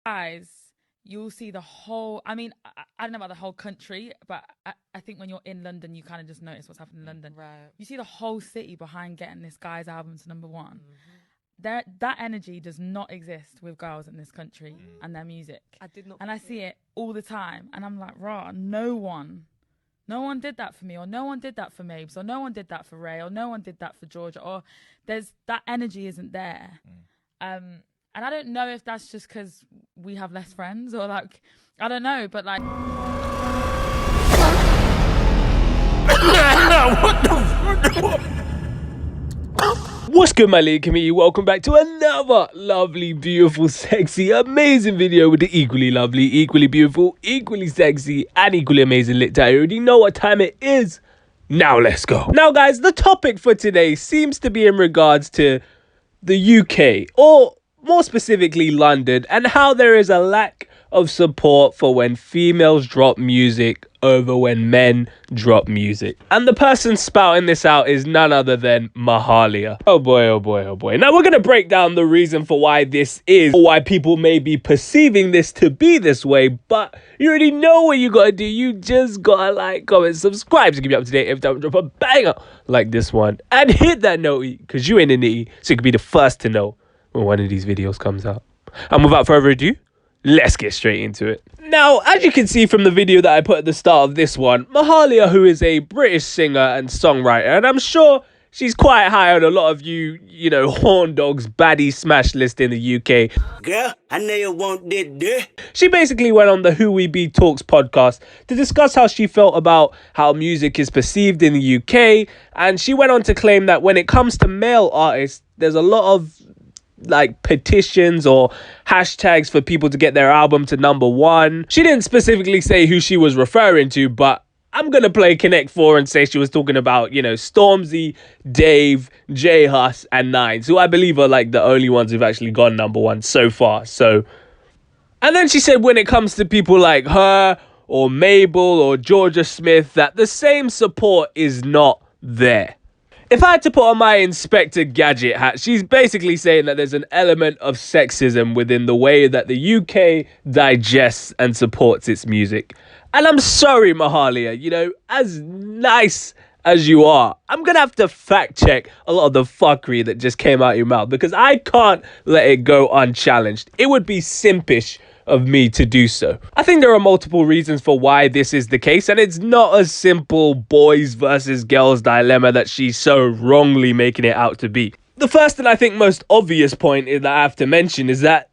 guys, you'll see the whole, I mean, I don't know about the whole country, but I think when you're in London, you kind of just notice what's happening in London. Right. You see the whole city behind getting this guy's album to number one. That energy does not exist with girls in this country and their music. I did not. And I see it all the time. And I'm like, rah, no one did that for me, or no one did that for Mabes, or no one did that for Ray, or no one did that for Georgia, or that energy isn't there. And I don't know if that's just because we have less friends, or like, I don't know, but like. What the What's good, my little community? Welcome back to another lovely, beautiful, sexy, amazing video with the equally lovely, equally beautiful, equally sexy, and equally amazing LiTTyENT. You already know what time it is. Now let's go. Now, guys, the topic for today seems to be in regards to the UK, or more specifically London, and how there is a lack of support for when females drop music over when men drop music. And the person spouting this out is none other than Mahalia. Oh boy, oh boy, oh boy. Now we're going to break down the reason for why this is, or why people may be perceiving this to be this way, but you already know what you gotta do. You just gotta like, comment, subscribe to keep you up to date every time I drop a banger like this one, and hit that note because you ain't in the so you can be the first to know when one of these videos comes out. And without further ado, let's get straight into it. Now, as you can see from the video that I put at the start of this one, Mahalia, who is a British singer and songwriter, and I'm sure she's quite high on a lot of you know, horn dogs baddie smash list in the UK. Girl, I know you want this. She basically went on the Who We Be Talks podcast to discuss how she felt about how music is perceived in the UK, and she went on to claim that when it comes to male artists, there's a lot of like petitions or hashtags for people to get their album to number one. She didn't specifically say who she was referring to, but I'm gonna play Connect 4 and say she was talking about, you know, Stormzy, Dave, J Hus, and Nines, who I believe are like the only ones who've actually gone number one so far. So, and then she said when it comes to people like her or Mabel or Georgia Smith, that the same support is not there. If I had to put on my Inspector Gadget hat, she's basically saying that there's an element of sexism within the way that the UK digests and supports its music. And I'm sorry, Mahalia, you know, as nice as you are, I'm going to have to fact check a lot of the fuckery that just came out of your mouth, because I can't let it go unchallenged. It would be simpish of me to do so. I think there are multiple reasons for why this is the case, and it's not a simple boys versus girls dilemma that she's so wrongly making it out to be. The first and I think most obvious point that I have to mention is that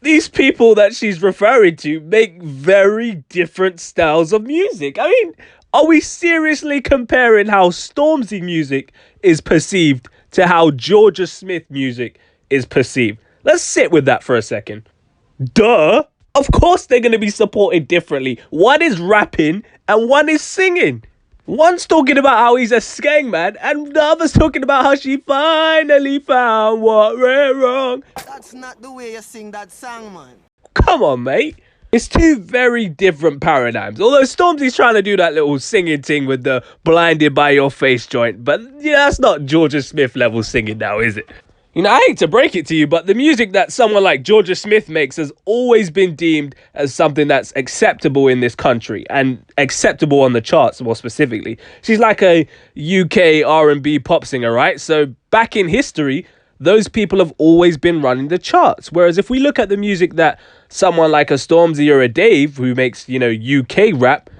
these people that she's referring to make very different styles of music. I mean, are we seriously comparing how Stormzy music is perceived to how Georgia Smith music is perceived? Let's sit with that for a second. Duh! Of course they're going to be supported differently. One is rapping and one is singing. One's talking about how he's a skeng man, and the other's talking about how she finally found what went wrong. That's not the way you sing that song, man. Come on, mate. It's two very different paradigms. Although Stormzy's trying to do that little singing thing with the blinded by your face joint, but yeah, that's not Georgia Smith level singing now, is it? You know, I hate to break it to you, but the music that someone like Georgia Smith makes has always been deemed as something that's acceptable in this country, and acceptable on the charts more specifically. She's like a UK R&B pop singer, right? So back in history, those people have always been running the charts. Whereas if we look at the music that someone like a Stormzy or a Dave, who makes, you know, UK rap,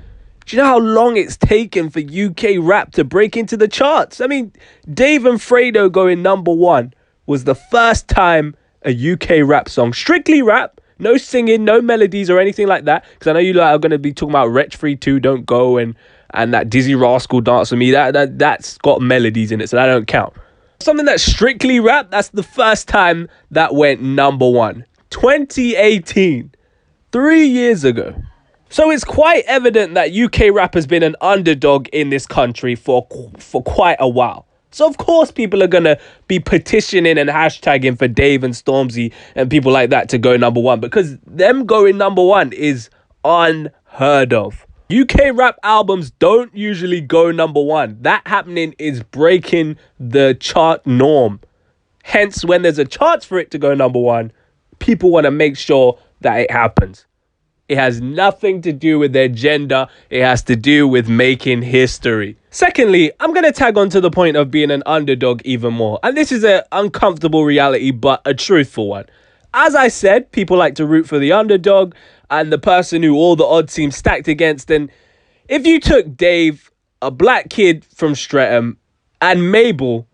do you know how long it's taken for UK rap to break into the charts? I mean, Dave and Fredo going number one was the first time a UK rap song, strictly rap, no singing, no melodies or anything like that, because I know you are going to be talking about Wretch Free 2, Don't Go, and that Dizzy Rascal Dance With Me, that's got melodies in it, so that don't count. Something that's strictly rap, that's the first time that went number one. 2018, 3 years ago. So it's quite evident that UK rap has been an underdog in this country for quite a while. So of course people are going to be petitioning and hashtagging for Dave and Stormzy and people like that to go number one, because them going number one is unheard of. UK rap albums don't usually go number one. That happening is breaking the chart norm. Hence, when there's a chance for it to go number one, people want to make sure that it happens. It has nothing to do with their gender. It has to do with making history. Secondly, I'm going to tag on to the point of being an underdog even more. And this is an uncomfortable reality, but a truthful one. As I said, people like to root for the underdog and the person who all the odds seem stacked against. And if you took Dave, a black kid from Streatham, and Mabel,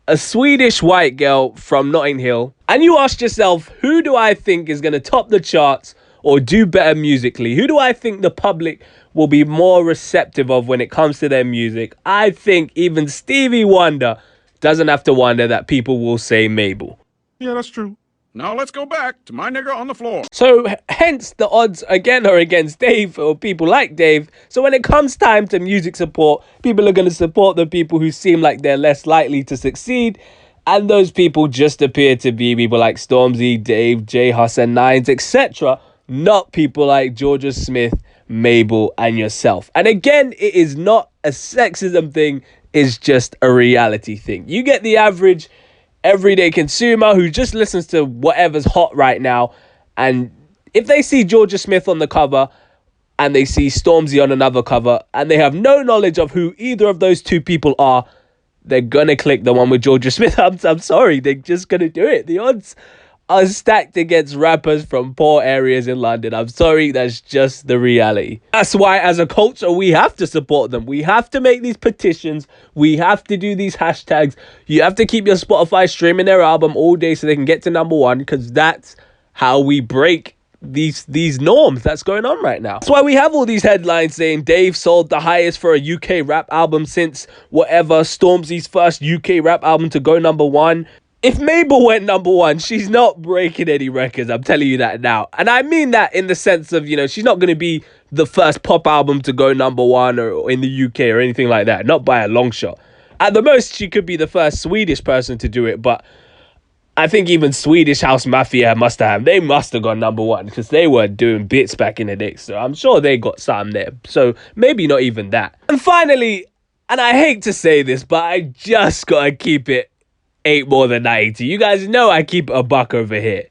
a Swedish white girl from Notting Hill, and you asked yourself, who do I think is going to top the charts or do better musically? Who do I think the public will be more receptive of when it comes to their music? I think even Stevie Wonder doesn't have to wonder that people will say Mabel. Yeah, that's true. Now let's go back to my nigga on the floor. So hence the odds again are against Dave or people like Dave. So when it comes time to music support, people are going to support the people who seem like they're less likely to succeed. And those people just appear to be people like Stormzy, Dave, J Hus and Nines, etc. Not people like Georgia Smith, Mabel and yourself. And again, it is not a sexism thing. It's just a reality thing. You get the average everyday consumer who just listens to whatever's hot right now, and if they see Georgia Smith on the cover and they see Stormzy on another cover and they have no knowledge of who either of those two people are, they're gonna click the one with Georgia Smith. I'm sorry, they're just gonna do it. The odds are stacked against rappers from poor areas in London. I'm sorry, that's just the reality. That's why as a culture, we have to support them. We have to make these petitions. We have to do these hashtags. You have to keep your Spotify streaming their album all day so they can get to #1, because that's how we break these norms that's going on right now. That's why we have all these headlines saying Dave sold the highest for a UK rap album since whatever, Stormzy's first UK rap album to go #1. If Mabel went #1, she's not breaking any records. I'm telling you that now. And I mean that in the sense of, she's not going to be the first pop album to go #1 or in the UK or anything like that. Not by a long shot. At the most, she could be the first Swedish person to do it. But I think even Swedish House Mafia must have gone #1 because they were doing bits back in the day. So I'm sure they got something there. So maybe not even that. And finally, and I hate to say this, but I just got to keep it 8 more than 90. You guys know I keep a buck over here.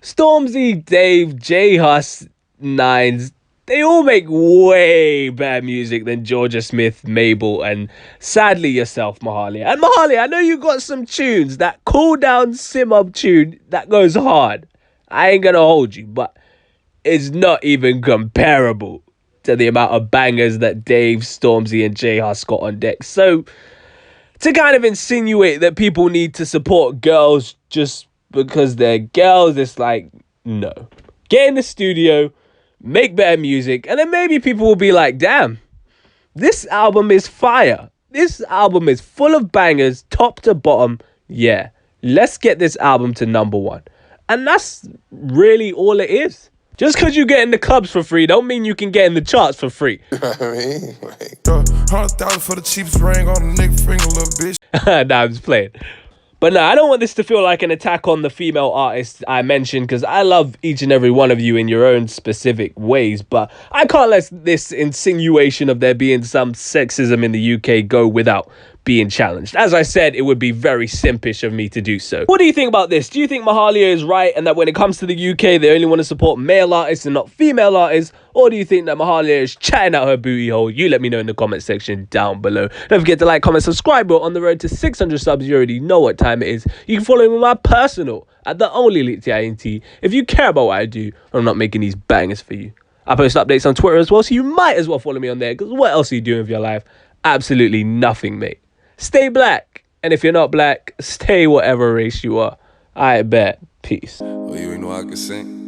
Stormzy, Dave, J Hus, Nines, they all make way better music than Georgia Smith, Mabel, and sadly yourself, Mahalia. And Mahalia, I know you got some tunes, that cool down sim up tune that goes hard. I ain't gonna hold you, but it's not even comparable to the amount of bangers that Dave, Stormzy, and J Hus got on deck. So to kind of insinuate that people need to support girls just because they're girls, it's like, no. Get in the studio, make better music, and then maybe people will be like, damn, this album is fire. This album is full of bangers, top to bottom. Yeah, let's get this album to #1. And that's really all it is. Just because you get in the clubs for free don't mean you can get in the charts for free. You know what I mean? Like, 100,000 for the cheapest ring on a nigga finger, little bitch. Nah, I'm just playing. But no, I don't want this to feel like an attack on the female artists I mentioned, because I love each and every one of you in your own specific ways. But I can't let this insinuation of there being some sexism in the UK go without being challenged. As I said, it would be very simpish of me to do so. What do you think about this? Do you think Mahalia is right and that when it comes to the UK, they only want to support male artists and not female artists? Or do you think that Mahalia is chatting out her booty hole? You let me know in the comment section down below. Don't forget to like, comment, subscribe. We're on the road to 600 subs. You already know what time it is. You can follow me on my personal at the only LiTTyENT. If you care about what I do, I'm not making these bangers for you. I post updates on Twitter as well, so you might as well follow me on there, because what else are you doing with your life? Absolutely nothing, mate. Stay black, and if you're not black, stay whatever race you are. I bet. Peace. Well, you ain't know I could sing.